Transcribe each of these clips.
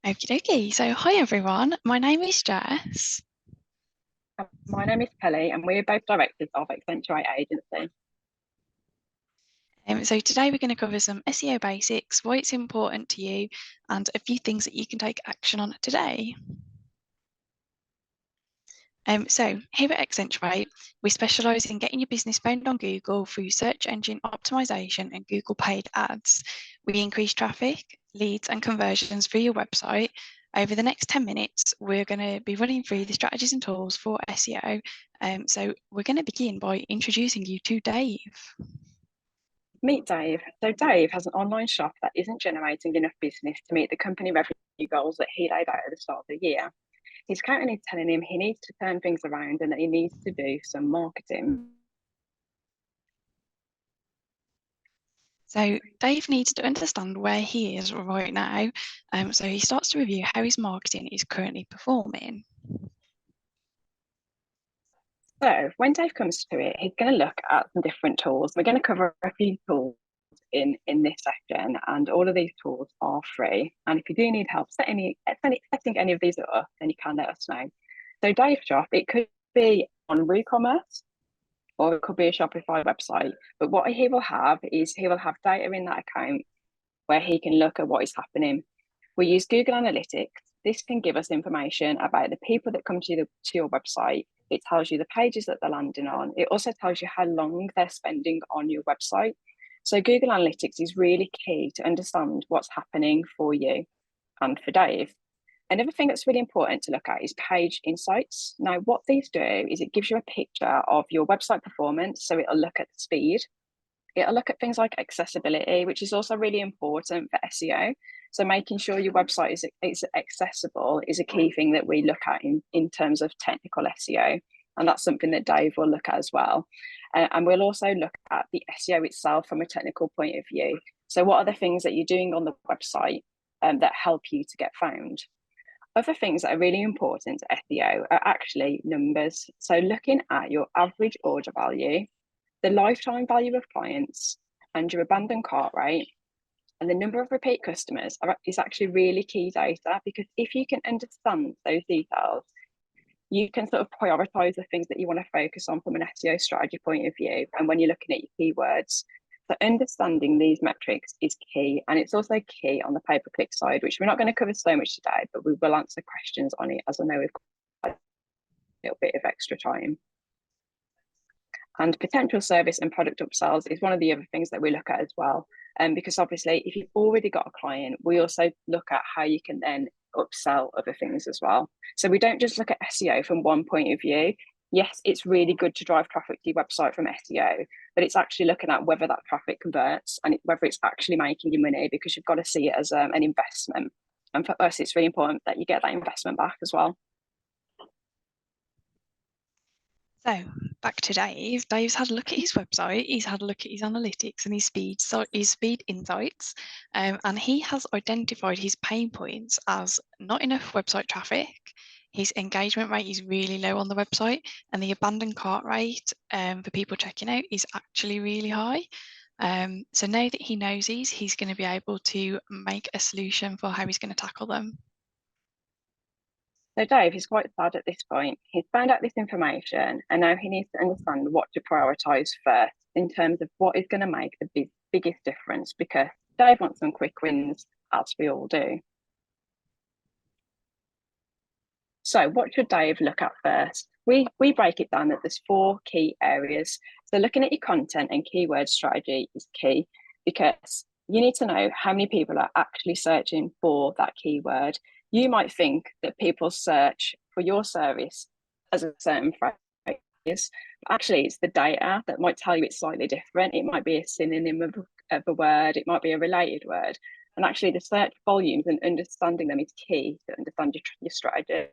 Okie dokie. So, hi everyone. My name is Jess. My name is Kelly, and we're both directors of Accentuate Agency. So, today we're going to cover some SEO basics, why it's important to you, and a few things that you can take action on today. So, here at Accentuate, we specialise in getting your business found on Google through search engine optimization and Google paid ads. We increase traffic, leads, and conversions through your website. Over the next 10 minutes, we're going to be running through the strategies and tools for SEO. So, we're going to begin by introducing you to Dave. Meet Dave. So Dave has an online shop that isn't generating enough business to meet the company revenue goals that he laid out at the start of the year. His accountant is telling him he needs to turn things around and that he needs to do some marketing. So Dave needs to understand where he is right now. So he starts to review how his marketing is currently performing. So when Dave comes to it, he's going to look at some different tools. We're going to cover a few tools in this section, and all of these tools are free. And if you do need help setting any of these up, then you can let us know. So Dave's shop, it could be on WooCommerce, or it could be a Shopify website. But what he will have is he will have data in that account where he can look at what is happening. We use Google Analytics. This can give us information about the people that come to your website. It tells you the pages that they're landing on. It also tells you how long they're spending on your website. So Google Analytics is really key to understand what's happening for you and for Dave. Another thing that's really important to look at is page insights. Now, what these do is it gives you a picture of your website performance. So it'll look at the speed. It'll look at things like accessibility, which is also really important for SEO. So making sure your website is accessible is a key thing that we look at in terms of technical SEO. And that's something that Dave will look at as well. And we'll also look at the SEO itself from a technical point of view. So what are the things that you're doing on the website that help you to get found? Other things that are really important to SEO are actually numbers. So looking at your average order value, the lifetime value of clients, and your abandoned cart rate, and the number of repeat customers is actually really key data, because if you can understand those details, you can sort of prioritize the things that you want to focus on from an SEO strategy point of view. And when you're looking at your keywords, so understanding these metrics is key. And it's also key on the pay-per-click side, which we're not going to cover so much today, but we will answer questions on it, as I know we've got a little bit of extra time. And potential service and product upsells is one of the other things that we look at as well. Because obviously, if you've already got a client, we also look at how you can then upsell other things as well. So we don't just look at SEO from one point of view. Yes, it's really good to drive traffic to your website from SEO, but it's actually looking at whether that traffic converts and whether it's actually making you money, because you've got to see it as an investment. And for us, it's really important that you get that investment back as well. So back to Dave. Dave's had a look at his website. He's had a look at his analytics and his speed insights, and he has identified his pain points as not enough website traffic. His engagement rate is really low on the website, and the abandoned cart rate for people checking out is actually really high. So now that he knows these, he's going to be able to make a solution for how he's going to tackle them. So Dave is quite sad at this point. He's found out this information, and now he needs to understand what to prioritise first in terms of what is going to make the biggest difference, because Dave wants some quick wins, as we all do. So what should Dave look at first? We break it down that there's 4 key areas. So looking at your content and keyword strategy is key, because you need to know how many people are actually searching for that keyword. You might think that people search for your service as a certain phrase, but actually it's the data that might tell you it's slightly different. It might be a synonym of a word, it might be a related word. And actually the search volumes and understanding them is key to understand your strategy.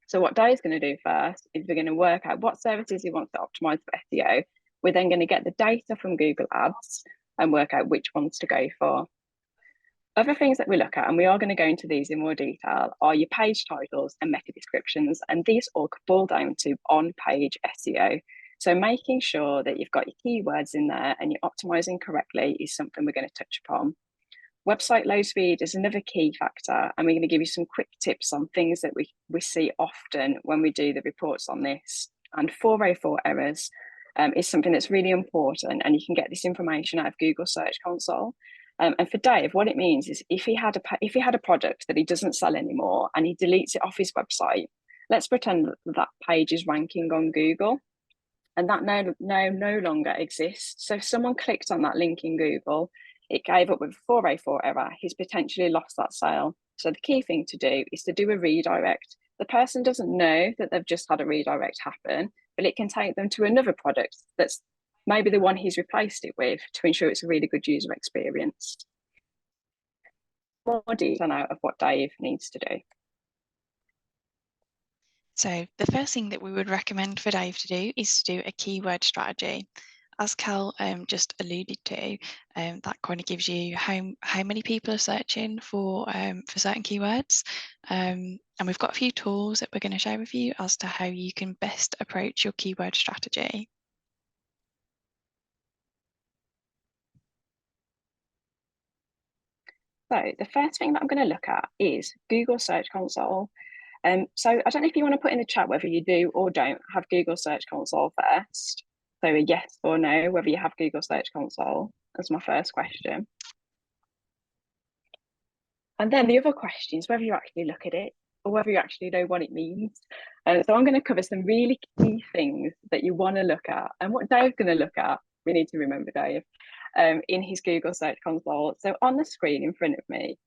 So what Dave's going to do first is we're going to work out what services he wants to optimize for SEO. We're then going to get the data from Google Ads and work out which ones to go for. Other things that we look at, and we are going to go into these in more detail, are your page titles and meta descriptions. And these all boil down to on-page SEO. So making sure that you've got your keywords in there and you're optimizing correctly is something we're going to touch upon. Website load speed is another key factor, and we're going to give you some quick tips on things that we see often when we do the reports on this. And 404 errors is something that's really important, and you can get this information out of Google Search Console. And for Dave, what it means is if he had a product that he doesn't sell anymore and he deletes it off his website, let's pretend that page is ranking on Google, and that no longer exists. So if someone clicked on that link in Google, it gave up with a 404 error, he's potentially lost that sale. So the key thing to do is to do a redirect. The person doesn't know that they've just had a redirect happen, but it can take them to another product that's maybe the one he's replaced it with, to ensure it's a really good user experience. More detail now of what Dave needs to do. So the first thing that we would recommend for Dave to do is to do a keyword strategy. As Cal just alluded to, that kind of gives you how many people are searching for certain keywords. And we've got a few tools that we're going to share with you as to how you can best approach your keyword strategy. So the first thing that I'm going to look at is Google Search Console. So I don't know if you want to put in the chat whether you do or don't have Google Search Console first. So a yes or no, whether you have Google Search Console. That's my first question. And then the other question is whether you actually look at it or whether you actually know what it means. So I'm going to cover some really key things that you want to look at. And what Dave's going to look at, we need to remember Dave, in his Google Search Console. So on the screen in front of me,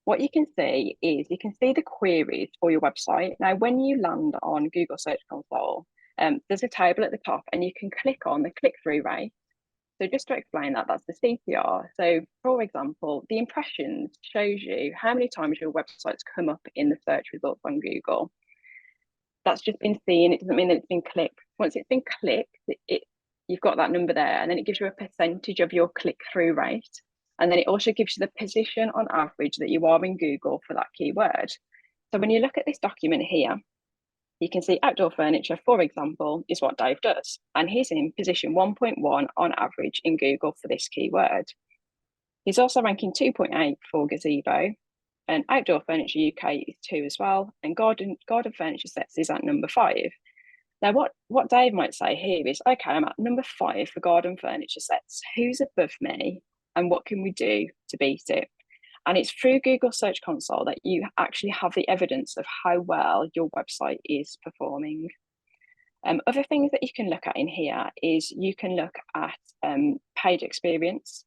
what you can see is you can see the queries for your website. Now, when you land on Google Search Console, there's a table at the top and you can click on the click-through rate. So just to explain that, that's the CTR. So for example, the impressions shows you how many times your website's come up in the search results on Google. That's just been seen. It doesn't mean that it's been clicked. Once it's been clicked, you've got that number there, and then it gives you a percentage of your click-through rate. And then it also gives you the position on average that you are in Google for that keyword. So when you look at this document here, you can see outdoor furniture, for example, is what Dave does. And he's in position 1.1 on average in Google for this keyword. He's also ranking 2.8 for gazebo, and outdoor furniture UK is 2 as well. And garden furniture sets is at number 5. Now, what Dave might say here is, okay, I'm at number 5 for garden furniture sets. Who's above me and what can we do to beat it? And it's through Google Search Console that you actually have the evidence of how well your website is performing. Other things that you can look at in here is you can look at page experience,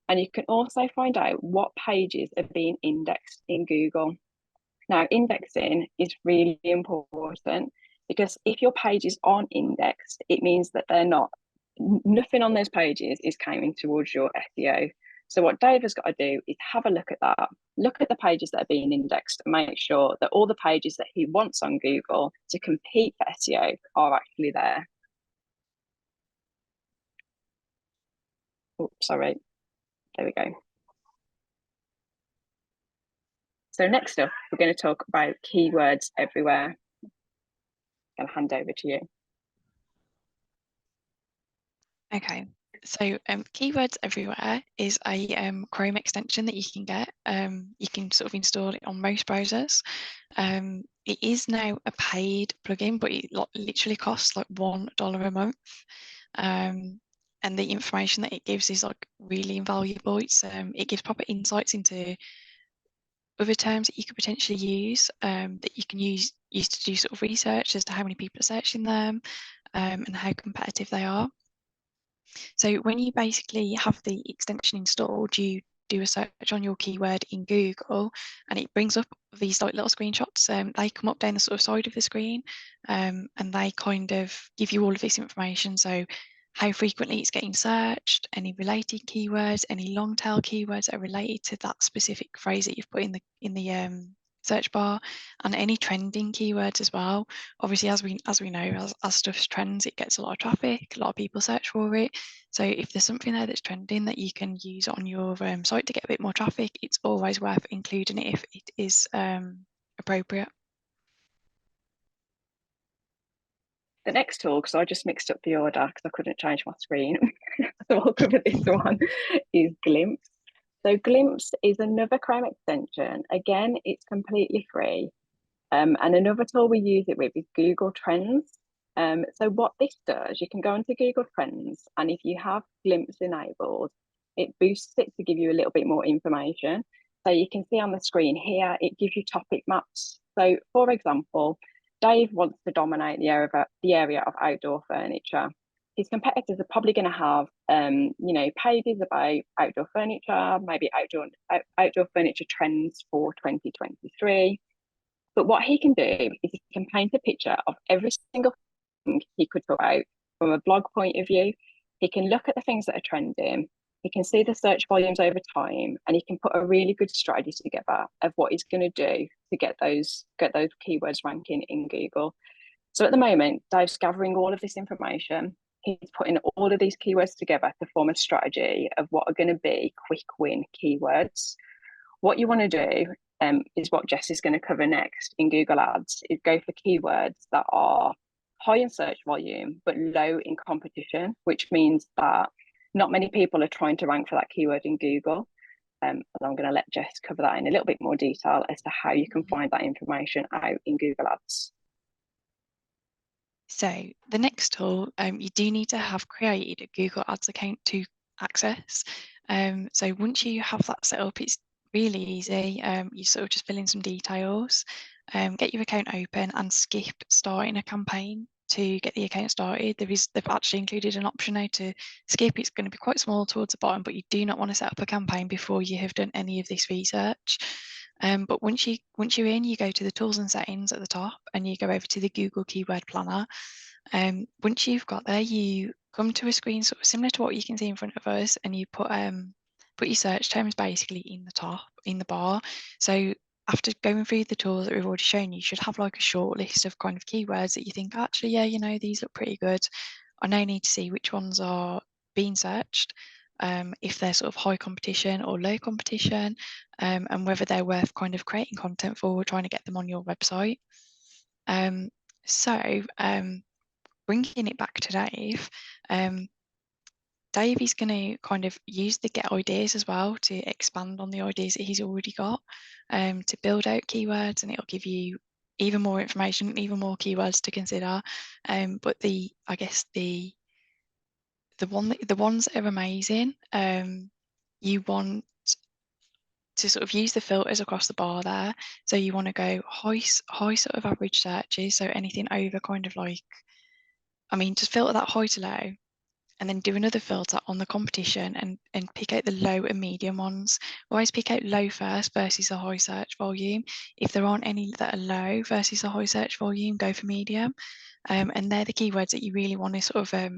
and you can also find out what pages are being indexed in Google. Now, indexing is really important because if your pages aren't indexed, it means that nothing on those pages is counting towards your SEO. So what Dave has got to do is have a look at that, look at the pages that are being indexed and make sure that all the pages that he wants on Google to compete for SEO are actually there. Oh, sorry, there we go. So next up, we're going to talk about keywords everywhere. I'm going to hand over to you. Okay, so Keywords Everywhere is a Chrome extension that you can get. You can sort of install it on most browsers. It is now a paid plugin, but it literally costs like $1 a month. And the information that it gives is like really invaluable. It gives proper insights into other terms that you could potentially use, that you can use to do sort of research as to how many people are searching them, and how competitive they are. So when you basically have the extension installed, you do a search on your keyword in Google and it brings up these like little screenshots. They come up down the sort of side of the screen, and they kind of give you all of this information. So how frequently it's getting searched, any related keywords, any long tail keywords that are related to that specific phrase that you've put in the search bar, and any trending keywords as well. Obviously, as we know, as stuff trends, it gets a lot of traffic, a lot of people search for it. So if there's something there that's trending that you can use on your site to get a bit more traffic, it's always worth including it if it is appropriate. The next tool, because I just mixed up the order because I couldn't change my screen, so I'll cover this one, is Glimpse. So Glimpse is another Chrome extension. Again, it's completely free. And another tool we use it with is Google Trends. So what this does, you can go into Google Trends, and if you have Glimpse enabled, it boosts it to give you a little bit more information. So you can see on the screen here, it gives you topic maps. So for example, Dave wants to dominate the area of outdoor furniture. His competitors are probably going to have, pages about outdoor furniture, maybe outdoor furniture trends for 2023. But what he can do is he can paint a picture of every single thing he could put out from a blog point of view. He can look at the things that are trending. He can see the search volumes over time, and he can put a really good strategy together of what he's going to do to get those keywords ranking in Google. So at the moment, Dave's gathering all of this information. He's putting all of these keywords together to form a strategy of what are going to be quick win keywords. What you want to do is what Jess is going to cover next in Google Ads, is go for keywords that are high in search volume, but low in competition, which means that not many people are trying to rank for that keyword in Google. And I'm going to let Jess cover that in a little bit more detail as to how you can find that information out in Google Ads. So the next tool, you do need to have created a Google Ads account to access. So once you have that set up, it's really easy. You sort of just fill in some details, get your account open and skip starting a campaign to get the account started. They've actually included an option now to skip. It's going to be quite small towards the bottom, but you do not want to set up a campaign before you have done any of this research. But once you're in, you go to the tools and settings at the top and you go over to the Google Keyword Planner. Once you've got there, you come to a screen sort of similar to what you can see in front of us, and you put your search terms basically in the top, in the bar. So after going through the tools that we've already shown you, should have like a short list of kind of keywords that you think, actually, yeah, these look pretty good. I now need to see which ones are being searched, if they're sort of high competition or low competition, and whether they're worth kind of creating content for, trying to get them on your website. Bringing it back to Dave, Dave is going to kind of use the get ideas as well to expand on the ideas that he's already got, to build out keywords, and it'll give you even more information, even more keywords to consider. But the ones that are amazing, you want to sort of use the filters across the bar there. So you want to go high sort of average searches, so anything over kind of like, just filter that high to low, and then do another filter on the competition and pick out the low and medium ones. Always pick out low first versus a high search volume. If there aren't any that are low versus a high search volume, go for medium. And they're the keywords that you really want to sort of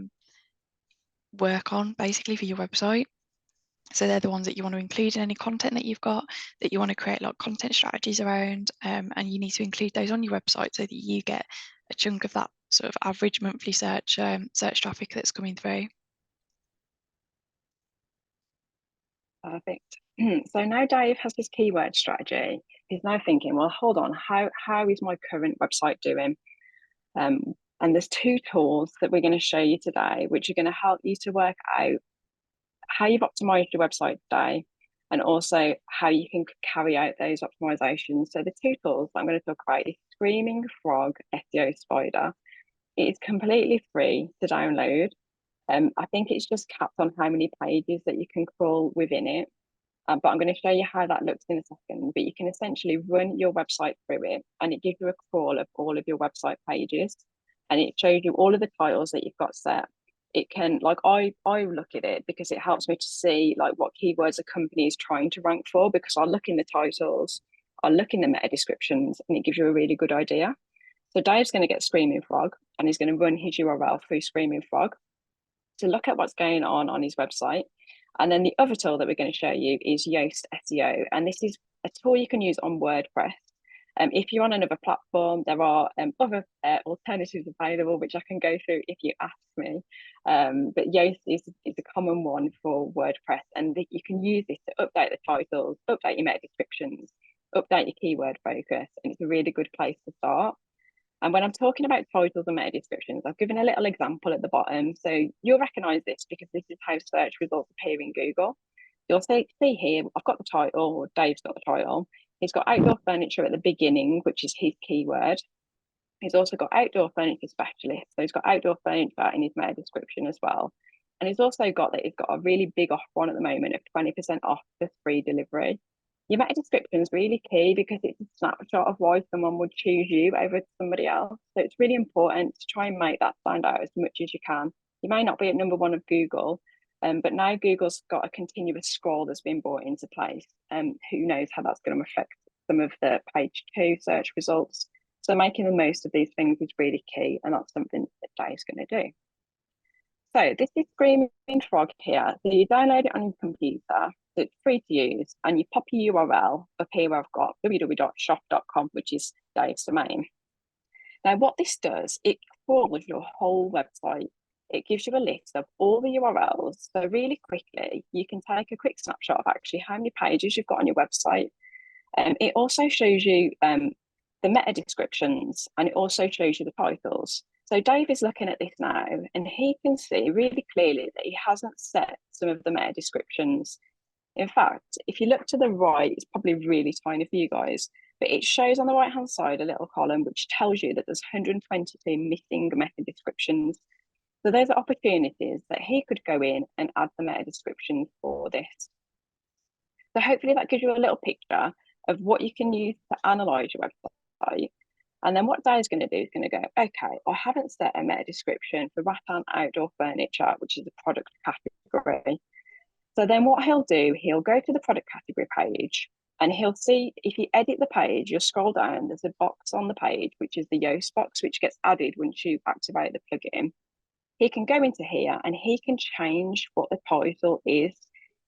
work on basically for your website. So they're the ones that you want to include in any content that you've got, that you want to create like content strategies around, and you need to include those on your website so that you get a chunk of that sort of average monthly search traffic that's coming through. Perfect. So now Dave has his keyword strategy. He's now thinking, well, hold on, how is my current website doing? And there's two tools that we're going to show you today, which are going to help you to work out how you've optimized your website today, and also how you can carry out those optimizations. So the two tools I'm going to talk about is Screaming Frog SEO Spider. It is completely free to download. I think it's just capped on how many pages that you can crawl within it. But I'm going to show you how that looks in a second. But you can essentially run your website through it, and it gives you a crawl of all of your website pages, and it shows you all of the titles that you've got set. It can, like, I look at it because it helps me to see like what keywords a company is trying to rank for, because I look in the titles, I look in the meta descriptions, and it gives you a really good idea. So Dave's going to get Screaming Frog, and he's going to run his URL through Screaming Frog to look at what's going on his website. And then the other tool that we're going to show you is Yoast SEO. And this is a tool you can use on WordPress. If you're on another platform, there are other alternatives available, which I can go through if you ask me. But Yoast is a common one for WordPress, and you can use this to update the titles, update your meta descriptions, update your keyword focus, and it's a really good place to start. And when I'm talking about titles and meta descriptions, I've given a little example at the bottom. So you'll recognize this because this is how search results appear in Google. you'll see here, I've got the title, or Dave's got the title. He's got outdoor furniture at the beginning, which is his keyword. He's also got outdoor furniture specialist. So he's got outdoor furniture in his meta description as well. And he's also got that he's got a really big offer on at the moment of 20% off for free delivery. Your meta description is really key because it's a snapshot of why someone would choose you over somebody else. So it's really important to try and make that stand out as much as you can. You may not be at number one of Google, but now Google's got a continuous scroll that's been brought into place. Who knows how that's going to affect some of the page 2 search results. So making the most of these things is really key, and that's something that Dave's going to do. So this is Screaming Frog here. So you download it on your computer, so it's free to use, and you pop your URL up here where I've got www.shop.com, which is Dave's domain. Now what this does, it crawls your whole website. It gives you a list of all the URLs. So really quickly, you can take a quick snapshot of actually how many pages you've got on your website. It also shows you the meta descriptions, and it also shows you the titles. So Dave is looking at this now, and he can see really clearly that he hasn't set some of the meta descriptions. In fact, if you look to the right, it's probably really tiny for you guys, but it shows on the right hand side a little column which tells you that there's 122 missing meta descriptions. So those are opportunities that he could go in and add the meta descriptions for this. So hopefully that gives you a little picture of what you can use to analyze your website. And then what Dave's going to do is going to go, okay, I haven't set a meta description for rattan outdoor furniture, which is a product category. So then what he'll do, he'll go to the product category page, and he'll see, if you edit the page, you'll scroll down, there's a box on the page, which is the Yoast box, which gets added once you activate the plugin. He can go into here and he can change what the title is.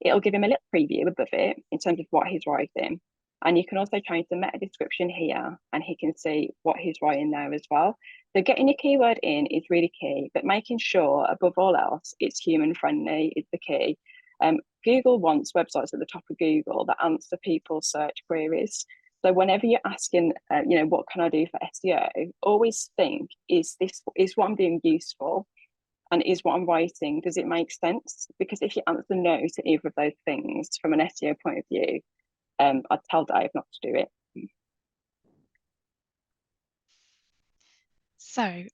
It'll give him a little preview above it in terms of what he's writing. And you can also change the meta description here, and he can see what he's writing there as well. So getting your keyword in is really key, but making sure above all else, it's human friendly is the key. Google wants websites at the top of Google that answer people's search queries. So whenever you're asking, what can I do for SEO, always think, is what I'm doing useful? And is what I'm writing, does it make sense? Because if you answer no to either of those things from an SEO point of view, I'd tell Dave not to do it. So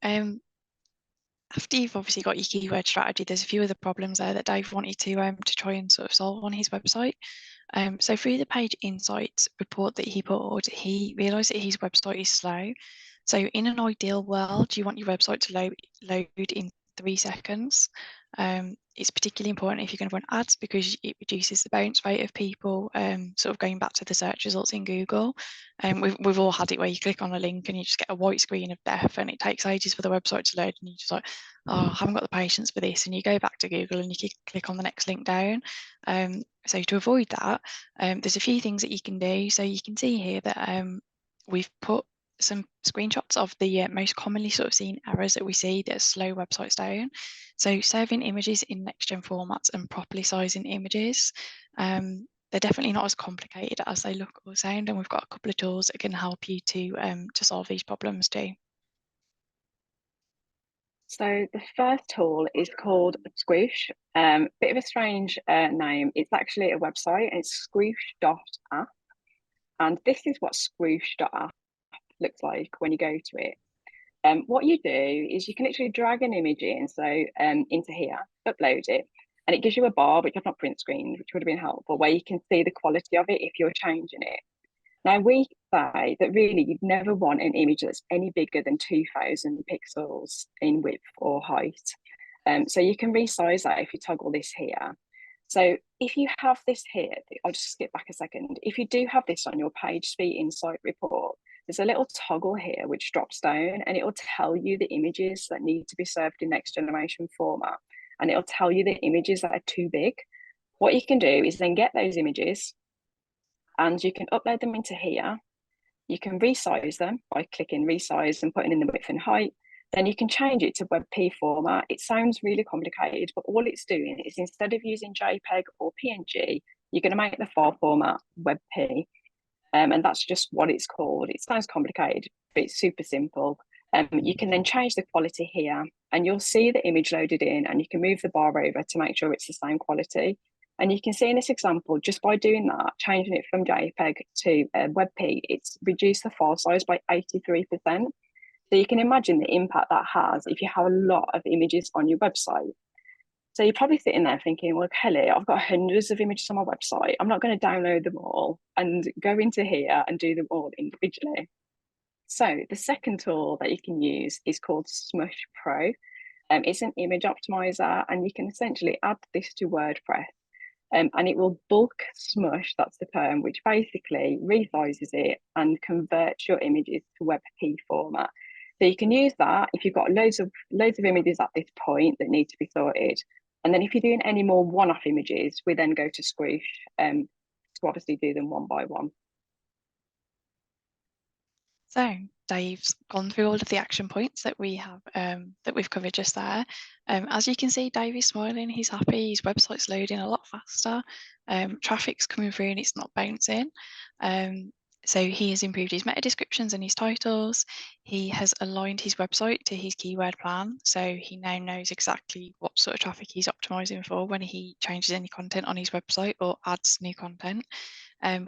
after you've obviously got your keyword strategy, there's a few other problems there that Dave wanted to try and sort of solve on his website. So through the page insights report that he pulled, he realised that his website is slow. So in an ideal world, you want your website to load in 3 seconds. It's particularly important if you're going to run ads because it reduces the bounce rate of people sort of going back to the search results in Google. We've all had it where you click on a link and you just get a white screen of death, and it takes ages for the website to load, and you're just like, oh, I haven't got the patience for this, and you go back to Google and you click on the next link down. So to avoid that, there's a few things that you can do. So you can see here that we've put some screenshots of the most commonly sort of seen errors that we see that slow websites down. So serving images in next-gen formats and properly sizing images. They're definitely not as complicated as they look or sound, and we've got a couple of tools that can help you to solve these problems too. So the first tool is called Squoosh. Bit of a strange name. It's actually a website, and it's squoosh.app. And this is what squoosh.app looks like when you go to it. What you do is you can literally drag an image in, so into here, upload it, and it gives you a bar, which I've not print screened, which would have been helpful, where you can see the quality of it if you're changing it. Now, we say that really you'd never want an image that's any bigger than 2000 pixels in width or height. So you can resize that if you toggle this here. So if you have this here, I'll just skip back a second. If you do have this on your page speed insight report, there's a little toggle here which drops down, and it will tell you the images that need to be served in next generation format. And it'll tell you the images that are too big. What you can do is then get those images and you can upload them into here. You can resize them by clicking resize and putting in the width and height. Then you can change it to WebP format. It sounds really complicated, but all it's doing is, instead of using JPEG or PNG, you're going to make the file format WebP. And that's just what it's called. It sounds complicated, but it's super simple. You can then change the quality here, and you'll see the image loaded in, and you can move the bar over to make sure it's the same quality. And you can see in this example, just by doing that, changing it from JPEG to WebP, it's reduced the file size by 83%. So you can imagine the impact that has if you have a lot of images on your website. So you're probably sitting there thinking, well, Kelly, I've got hundreds of images on my website. I'm not going to download them all and go into here and do them all individually. So the second tool that you can use is called Smush Pro. It's an image optimizer, and you can essentially add this to WordPress. And it will bulk smush, that's the term, which basically resizes it and converts your images to WebP format. So you can use that if you've got loads of images at this point that need to be sorted. And then if you're doing any more one-off images, we then go to Squoosh to obviously do them one by one. So Dave's gone through all of the action points that we have that we've covered just there. As you can see, Dave is smiling, he's happy, his website's loading a lot faster, traffic's coming through and it's not bouncing. So he has improved his meta descriptions and his titles. He has aligned his website to his keyword plan. So he now knows exactly what sort of traffic he's optimizing for when he changes any content on his website or adds new content.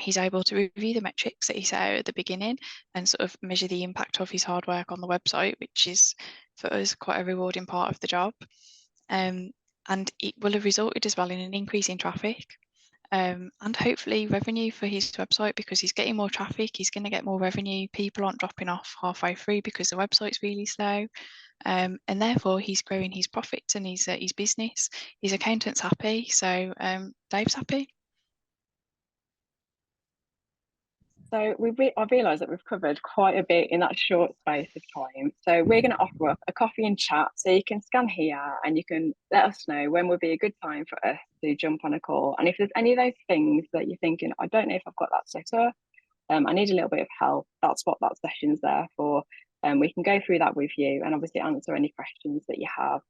He's able to review the metrics that he set out at the beginning and sort of measure the impact of his hard work on the website, which is for us quite a rewarding part of the job. And it will have resulted as well in an increase in traffic. And hopefully revenue for his website, because he's getting more traffic, he's going to get more revenue. People aren't dropping off halfway through because the website's really slow. And therefore he's growing his profits and his business. His accountant's happy, so Dave's happy. So I realised that we've covered quite a bit in that short space of time. So we're going to offer up a coffee and chat. So you can scan here and you can let us know when would be a good time for us to jump on a call. And if there's any of those things that you're thinking, I don't know if I've got that set up, I need a little bit of help, that's what that session's there for. We can go through that with you and obviously answer any questions that you have.